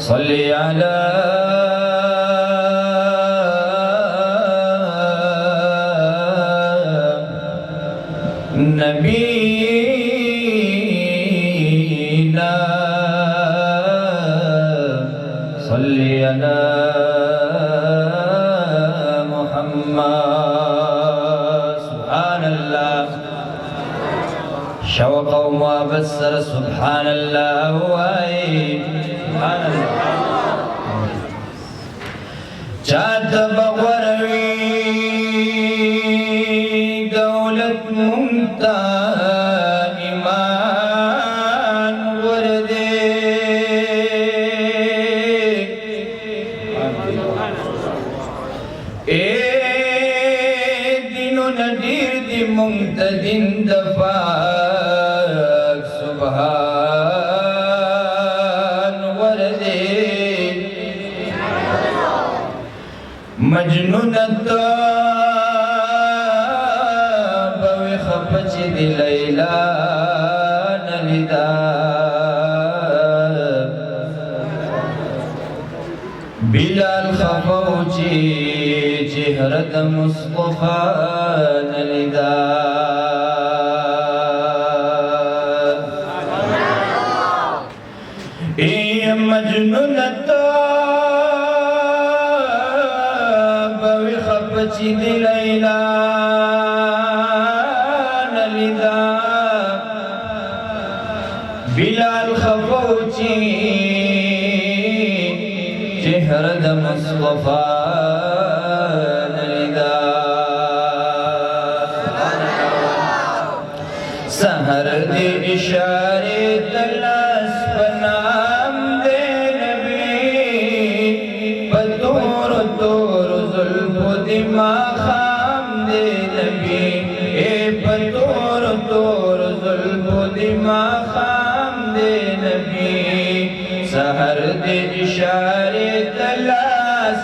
صلی علی نبینا صلی علی محمد سبحان اللہ شوق و مبصر سبحان اللہ سبحان اللہ چاہت بغوروی دولت ممتا ایمان وردے اے دینو ندیر دی ممتا دین دفاق سبحان وردے مجنون بوی خپچ دی لیلا نلیدا بلال خفوچی چهرت مصطفیٰ نلیدا ای مجنون بچی دی لیلا نلیدا بلال خفوچی چہر د مصطفیٰ نلیدا سہر دی اشارے تلاس پنام دے نبی پتور تور ما خام دے نبی اے پتور تور ظلم دی ما خام دے نبی سہر دے اشارے تلاس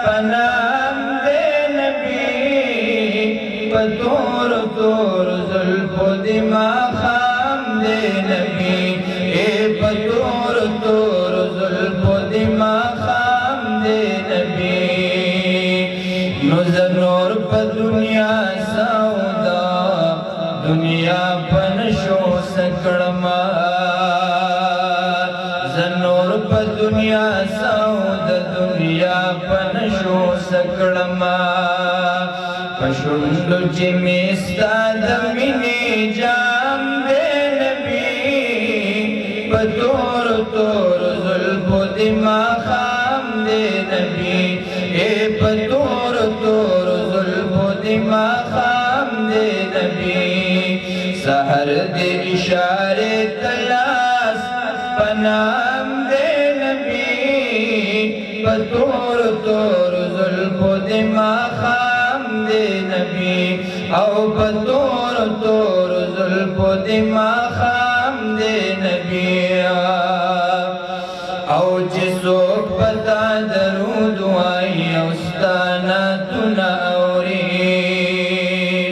پنام دے نبی پتور تور ظلم دی ما خام دے نبی اے پتور تور ظلم دی ما خام دے نبی نور پا دنیا سودا دنیا پنشو سکڑما زنور پا دنیا سودا دنیا پنشو سکڑما پشندو چی میستا دمینی جام دے نبی پتور تور ظلم دی ما خام دے نبی اے پتور تور ظلم دی ما خام دے نبی سہر دے اشارے تلاس پنام دے نبی پتور تور ظلم دی ما خام دے نبی او پتور تور ظلم دی ما خام دے نبی او جسوک پتا درود وائی اوستانا تنا اوری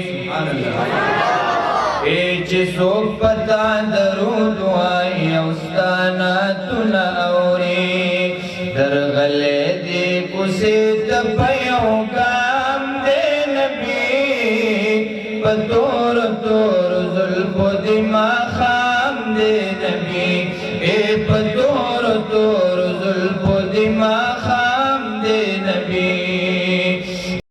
سبحان اللہ اے جسوک پتا درود وائی اوستانا تنا اوری در غلے دی کسی تپیوں کام دے نبی پتور تور ظلم دی ما خام دے نبی اے پتور تور ظلم دی ما